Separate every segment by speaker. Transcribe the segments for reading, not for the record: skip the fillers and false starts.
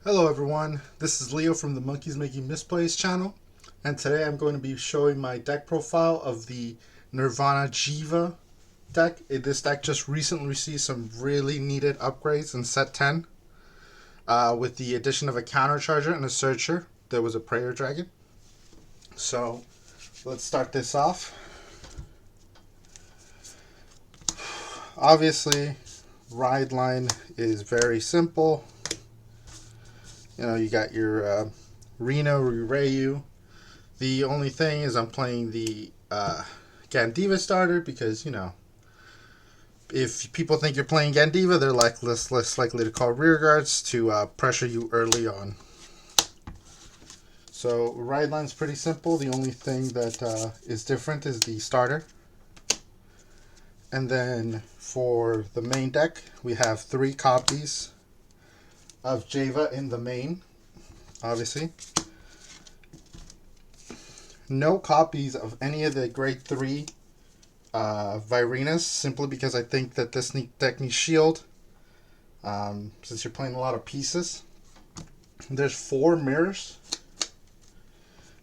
Speaker 1: Hello everyone, this is Leo from the Monkeys Making Misplays channel, and today I'm going to be showing my deck profile of the Nirvana Jheva deck. This deck just recently received some really needed upgrades in set 10 with the addition of a countercharger and a searcher. There was a prayer dragon. So let's start this off. Obviously, ride line is very simple. You got your Reno Ryu. The only thing is I'm playing the Gandiva starter because, if people think you're playing Gandiva, they're less likely to call rear guards to pressure you early on. So ride line's pretty simple. The only thing that is different is the starter. And then for the main deck, we have 3 copies of Jheva in the main, obviously. No copies of any of the grade 3 Virinas, simply because I think that this deck needs shield, since you're playing a lot of pieces. There's 4 mirrors.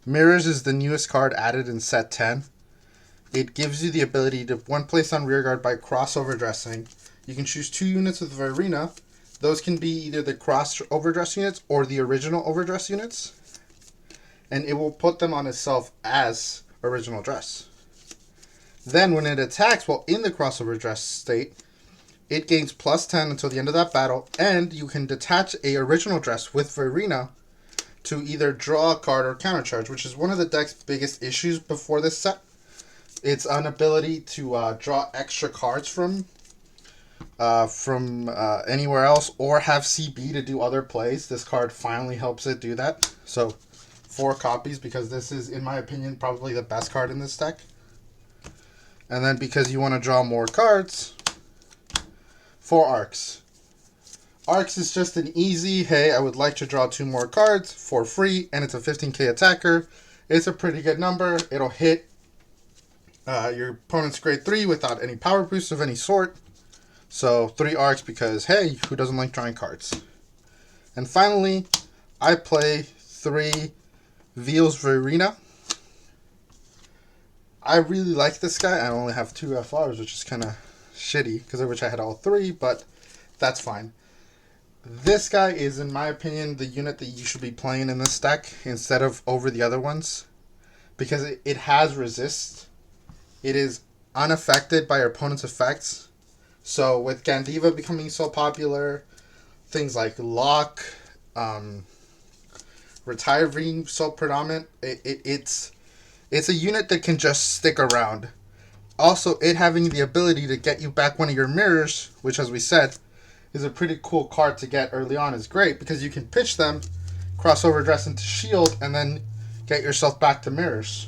Speaker 1: Mirrors is the newest card added in set 10. It gives you the ability to, when placed on rearguard by crossover dressing, you can choose 2 units with Virina. Those can be either the cross overdress units or the original overdress units, and it will put them on itself as original dress. Then when it attacks while in the crossover dress state, it gains plus 10 until the end of that battle, and you can detach a original dress with Virina to either draw a card or countercharge, which is one of the deck's biggest issues before this set. Its inability to draw extra cards from anywhere else or have CB to do other plays. This card finally helps it do that. So 4 copies, because this is, in my opinion, probably the best card in this deck. And then because you want to draw more cards, 4 arcs. Arcs is just an easy, hey, I would like to draw 2 more cards for free, and it's a 15k attacker. It's a pretty good number. It'll hit your opponent's grade 3 without any power boost of any sort. So 3 arcs because, hey, who doesn't like drawing cards? And finally, I play 3 Veals Virina. I really like this guy. I only have 2 FRs, which is kind of shitty because I wish I had all 3, but that's fine. This guy is, in my opinion, the unit that you should be playing in this deck instead of over the other ones, because it has resist. It is unaffected by your opponent's effects. So with Gandiva becoming so popular, things like Lock, Retire being so predominant, it's a unit that can just stick around. Also, it having the ability to get you back one of your mirrors, which, as we said, is a pretty cool card to get early on, is great because you can pitch them, crossover dress into shield, and then get yourself back to mirrors.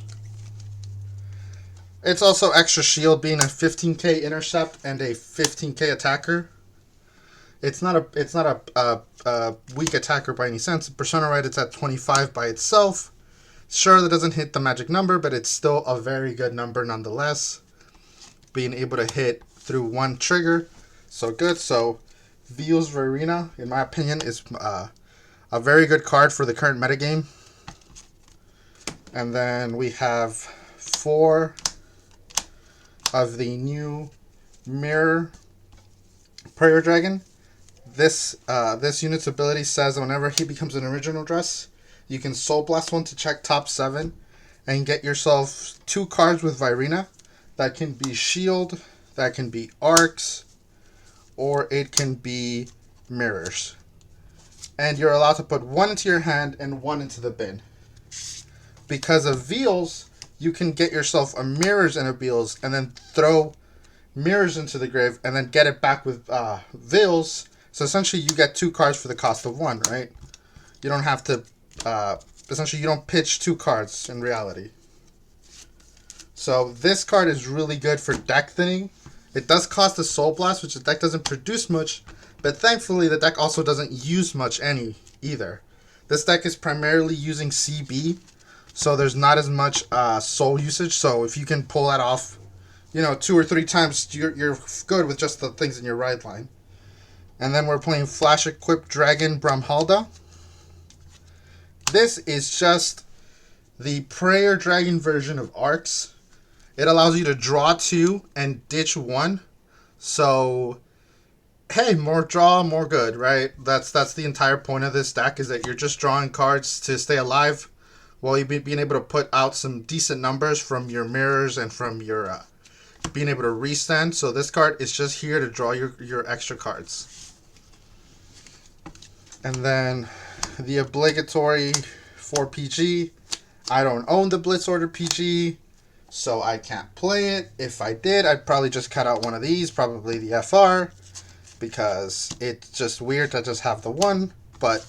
Speaker 1: It's also extra shield, being a 15k intercept and a 15k attacker. It's not a weak attacker by any sense. Persona right, it's at 25 by itself. Sure, that doesn't hit the magic number, but it's still a very good number nonetheless. Being able to hit through 1 trigger, so good. So Veals Virina, in my opinion, is a very good card for the current metagame. And then we have 4 of the new Mirror Prayer Dragon. This unit's ability says whenever he becomes an original dress, you can Soul Blast 1 to check top 7 and get yourself 2 cards with Virina. That can be shield, that can be arcs, or it can be mirrors. And you're allowed to put 1 into your hand and 1 into the bin. Because of Veals, you can get yourself a mirrors and a Veals and then throw mirrors into the grave and then get it back with Veals. So essentially you get 2 cards for the cost of 1, right? You don't have to, essentially you don't pitch 2 cards in reality. So this card is really good for deck thinning. It does cost a Soul Blast, which the deck doesn't produce much, but thankfully the deck also doesn't use much either. This deck is primarily using CB, so there's not as much soul usage. So if you can pull that off, 2 or 3 times, you're good with just the things in your ride line. And then we're playing Flash Equipped Dragon Bramhalda. This is just the Prayer Dragon version of Arcs. It allows you to draw 2 and ditch 1. So, hey, more draw, more good, right? That's the entire point of this deck, is that you're just drawing cards to stay alive while you being able to put out some decent numbers from your mirrors and from your being able to restand. So this card is just here to draw your extra cards. And then the obligatory 4 PG. I don't own the Blitz Order PG, so I can't play it. If I did, I'd probably just cut out one of these, probably the FR, because it's just weird to just have the one. But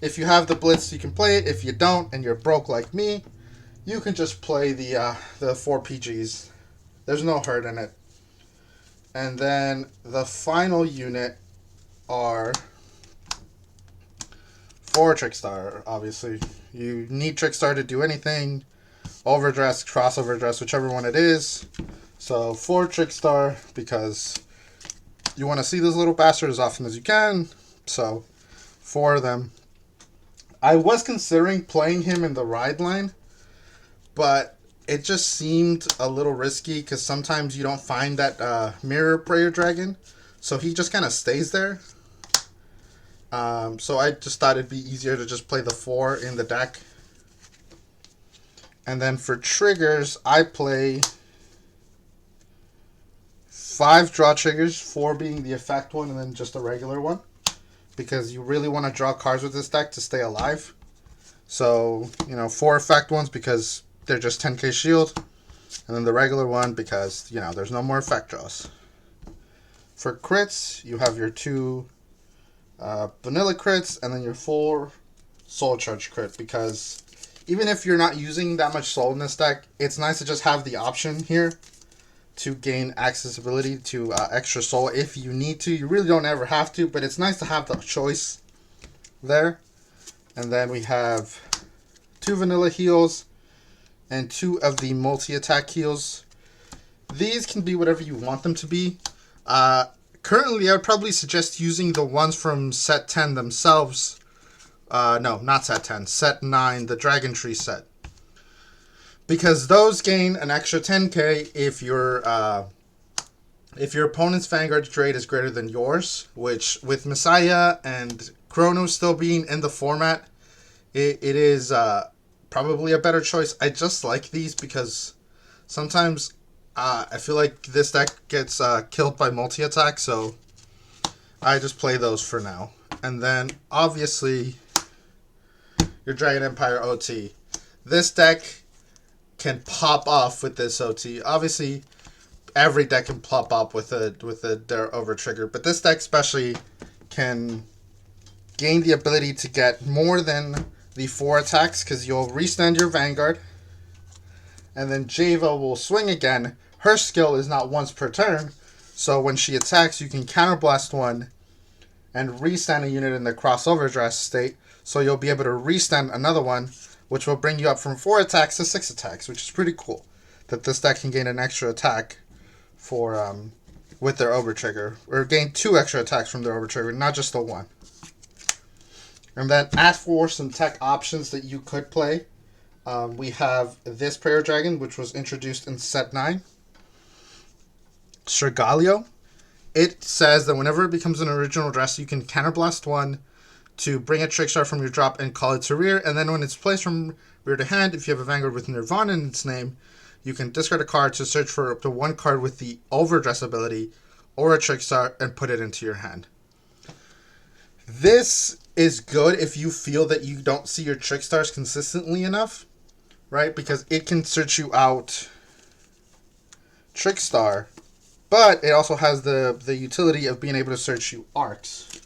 Speaker 1: if you have the Blitz, you can play it. If you don't, and you're broke like me, you can just play the 4 PGs. There's no hurt in it. And then the final unit are 4 Trickstar, obviously. You need Trickstar to do anything. Overdress, cross overdress, whichever one it is. So 4 Trickstar, because you want to see this little bastard as often as you can. So 4 of them. I was considering playing him in the ride line, but it just seemed a little risky because sometimes you don't find that mirror prayer dragon. So he just kind of stays there. So I just thought it'd be easier to just play the 4 in the deck. And then for triggers, I play 5 draw triggers, 4 being the effect one and then just a regular one. Because you really want to draw cards with this deck to stay alive. So, 4 effect ones because they're just 10k shield. And then the regular one because, there's no more effect draws. For crits, you have your 2 vanilla crits and then your 4 soul charge crit, because even if you're not using that much soul in this deck, it's nice to just have the option here to gain accessibility to extra soul if you need to. You really don't ever have to, but it's nice to have the choice there. And then we have 2 vanilla heals and 2 of the multi-attack heals. These can be whatever you want them to be. Currently, I would probably suggest using the ones from set 10 themselves. No, not set 10. Set 9, the Dragon Tree set. Because those gain an extra 10k if your opponent's Vanguard trade is greater than yours. Which, with Messiah and Chrono still being in the format, it is probably a better choice. I just like these because sometimes I feel like this deck gets killed by multi-attack, so I just play those for now. And then, obviously, your Dragon Empire OT. This deck can pop off with this OT. Obviously, every deck can pop up with their over trigger, but this deck especially can gain the ability to get more than the 4 attacks, because you'll restand your Vanguard, and then Jheva will swing again. Her skill is not once per turn, so when she attacks, you can counterblast 1 and restand a unit in the crossover dress state, so you'll be able to restand another one, which will bring you up from 4 attacks to 6 attacks, which is pretty cool. That this deck can gain an extra attack for with their overtrigger, or gain 2 extra attacks from their overtrigger, not just the 1. And then as for some tech options that you could play, we have this Prayer Dragon, which was introduced in set 9. Shergalio. It says that whenever it becomes an original dress, you can counterblast 1 to bring a Trickstar from your drop and call it to rear. And then when it's placed from rear to hand, if you have a Vanguard with Nirvana in its name, you can discard a card to search for up to 1 card with the overdress ability or a Trickstar and put it into your hand. This is good if you feel that you don't see your Trickstars consistently enough, right? Because it can search you out Trickstar, but it also has the utility of being able to search you Arcs.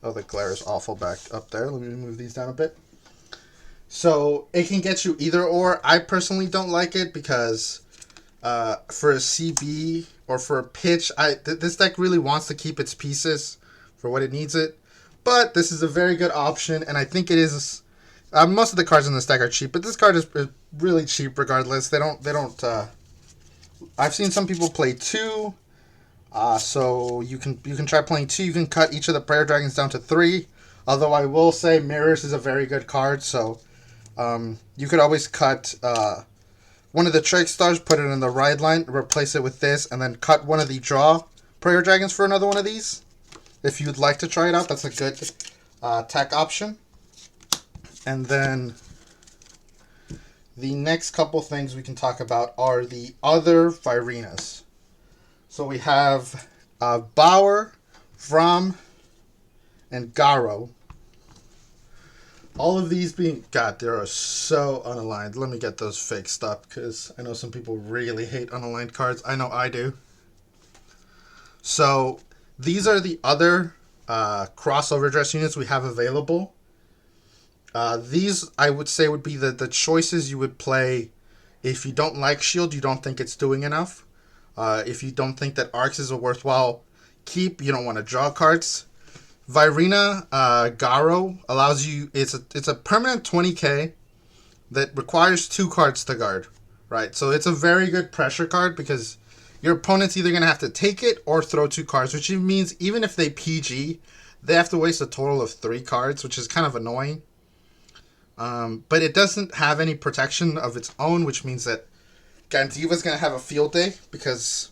Speaker 1: Oh, the glare is awful back up there. Let me move these down a bit. So it can get you either or. I personally don't like it because for a CB or for a pitch, this deck really wants to keep its pieces for what it needs it. But this is a very good option, and I think it is. Most of the cards in this deck are cheap, but this card is really cheap regardless. They don't. I've seen some people play 2, so you can try playing 2. You can cut each of the Prayer Dragons down to 3, Although I will say Mirrors is a very good card, so you could always cut one of the Trick Stars, put it in the ride line, replace it with this, and then cut one of the Draw Prayer Dragons for another one of these. If you'd like to try it out, that's a good tech option. And then the next couple things we can talk about are the other Virenas. So we have Bauer, Vrom, and Garo. All of these being... God, they are so unaligned. Let me get those fixed up, because I know some people really hate unaligned cards. I know I do. So these are the other crossover dress units we have available. These, I would say, would be the choices you would play if you don't like Shield, you don't think it's doing enough. If you don't think that Arcs is a worthwhile keep, you don't want to draw cards. Virena Garo allows you, it's a permanent 20k that requires 2 cards to guard, right? So it's a very good pressure card because your opponent's either going to have to take it or throw 2 cards, which means even if they PG, they have to waste a total of 3 cards, which is kind of annoying. But it doesn't have any protection of its own, which means that Gandiva's going to have a field day because,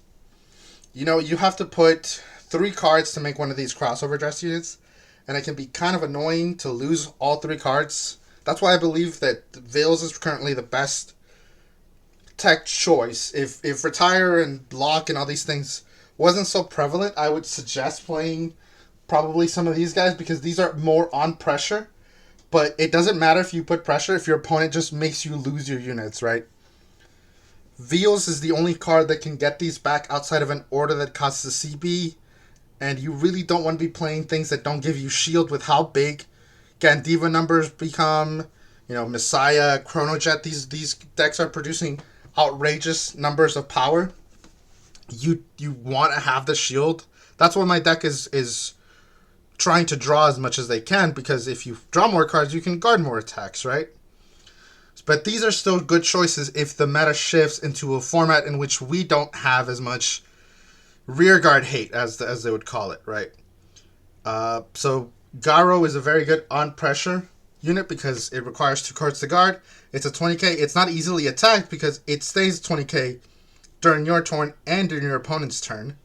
Speaker 1: you know, you have to put 3 cards to make one of these crossover dress units, and it can be kind of annoying to lose all 3 cards. That's why I believe that Veils is currently the best tech choice. If Retire and Block and all these things wasn't so prevalent, I would suggest playing probably some of these guys because these are more on pressure. But it doesn't matter if you put pressure if your opponent just makes you lose your units, right? Veils is the only card that can get these back outside of an order that costs a CB, and you really don't want to be playing things that don't give you shield with how big Gandiva numbers become. You know, Messiah, Chronojet, these decks are producing outrageous numbers of power. You want to have the shield. That's why my deck is trying to draw as much as they can, because if you draw more cards, you can guard more attacks, right? But these are still good choices if the meta shifts into a format in which we don't have as much rearguard hate, as they would call it, right? So Garo is a very good on-pressure unit because it requires 2 cards to guard. It's a 20k. It's not easily attacked because it stays 20k during your turn and during your opponent's turn,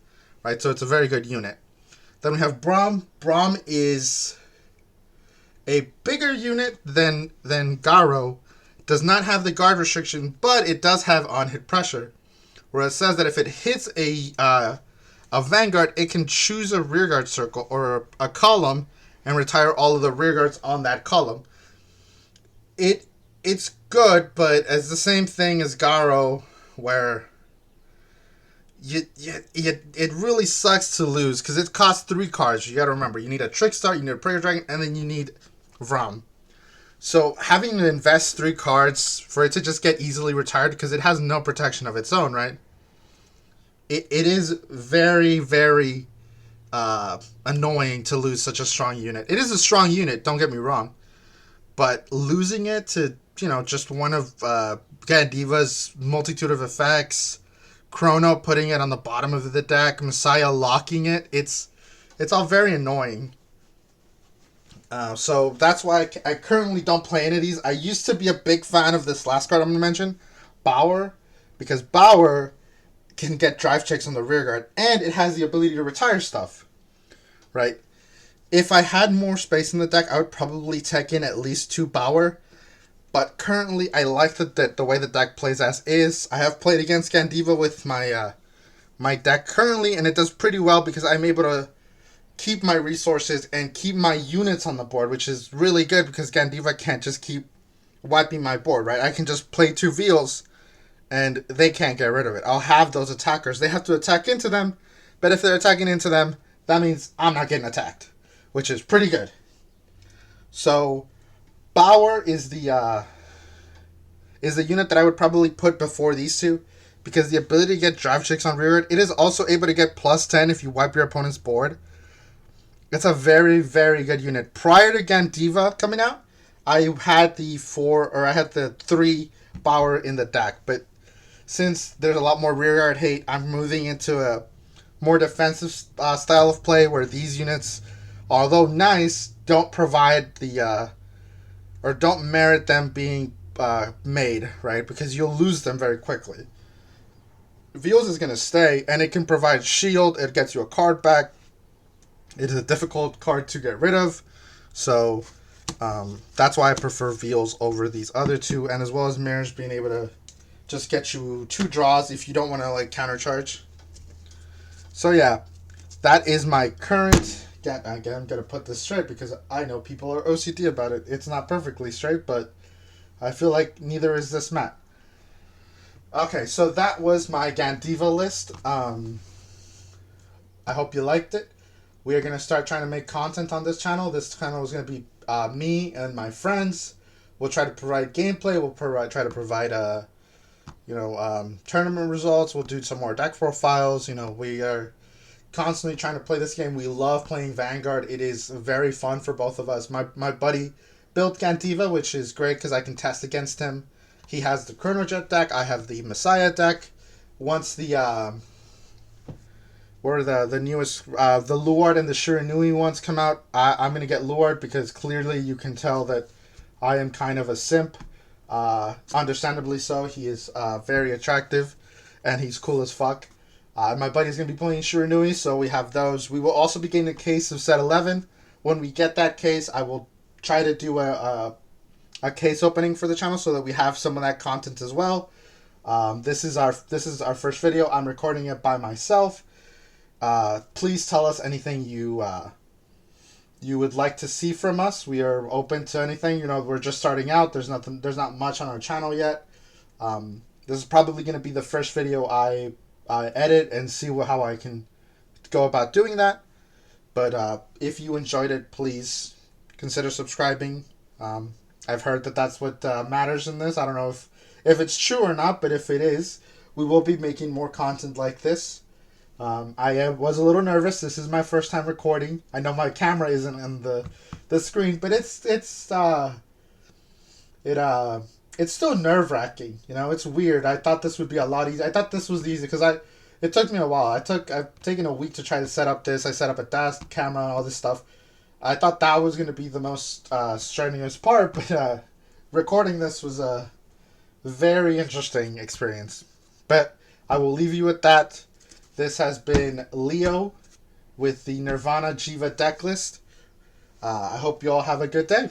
Speaker 1: right? So it's a very good unit. Then we have Braum. Braum is a bigger unit than Garo. Does not have the guard restriction, but it does have on-hit pressure, where it says that if it hits a Vanguard, it can choose a rearguard circle or a column and retire all of the rearguards on that column. It's good, but it's the same thing as Garo, where it really sucks to lose because it costs 3 cards. You got to remember, you need a Trick Star, you need a Prayer Dragon, and then you need Vrom. So having to invest 3 cards for it to just get easily retired because it has no protection of its own, right? It is very, very annoying to lose such a strong unit. It is a strong unit, don't get me wrong. But losing it to, you know, just one of Gandiva's multitude of effects, Chrono putting it on the bottom of the deck, Messiah locking it, it's all very annoying. So that's why I currently don't play any of these. I used to be a big fan of this last card I'm going to mention, Bauer, because Bauer can get drive checks on the rearguard, and it has the ability to retire stuff, right? If I had more space in the deck, I would probably tech in at least 2 Bauer, but currently I like the way the deck plays as is. I have played against Gandiva with my deck currently, and it does pretty well because I'm able to keep my resources and keep my units on the board, which is really good because Gandiva can't just keep wiping my board, right? I can just play 2 Veils, and they can't get rid of it. I'll have those attackers. They have to attack into them, but if they're attacking into them, that means I'm not getting attacked, which is pretty good. So Bauer is the unit that I would probably put before these 2, because the ability to get drive checks on rearguard, it is also able to get +10 if you wipe your opponent's board. It's a very, very good unit. Prior to Gandiva coming out, I had the 3 Bauer in the deck, but since there's a lot more rearguard hate, I'm moving into a more defensive style of play where these units, although nice, don't provide the or don't merit them being made, right? Because you'll lose them very quickly. Veils is going to stay, and it can provide shield. It gets you a card back. It is a difficult card to get rid of, so that's why I prefer Veils over these other two, and as well as Mirrors being able to just get you 2 draws if you don't want to like countercharge. So yeah, that is my current. Again, I'm gonna put this straight because I know people are OCD about it. It's not perfectly straight, but I feel like neither is this mat. Okay, so that was my Gandiva list. I hope you liked it. We are gonna start trying to make content on this channel. This channel is gonna be me and my friends. We'll try to provide gameplay. We'll try to provide tournament results. We'll do some more deck profiles. We are constantly trying to play this game. We love playing Vanguard. It is very fun for both of us. My buddy built Gandiva, which is great because I can test against him. He has the Chronojet deck. I have the Messiah deck. Once the the newest the Luard and the Shiranui ones come out, I'm gonna get Luard because clearly you can tell that I am kind of a simp. Understandably so. He is very attractive, and he's cool as fuck. My buddy's going to be playing Shiranui, so we have those. We will also be getting a case of set 11. When we get that case, I will try to do a case opening for the channel so that we have some of that content as well. This is our first video. I'm recording it by myself. Please tell us anything you would like to see from us. We are open to anything. We're just starting out. There's not much on our channel yet. This is probably going to be the first video I edit and see how I can go about doing that. But if you enjoyed it, please consider subscribing. I've heard that that's what matters in this. I don't know if it's true or not, but if it is, we will be making more content like this. I was a little nervous. This is my first time recording. I know my camera isn't on the screen, but it's still nerve-wracking. It's weird. I thought this would be a lot easier. I thought this was easy because it took me a while. I've taken a week to try to set up this. I set up a desk, camera, all this stuff. I thought that was going to be the most strenuous part, but recording this was a very interesting experience. But I will leave you with that. This has been Leo with the Nirvana Jheva deck list. I hope you all have a good day.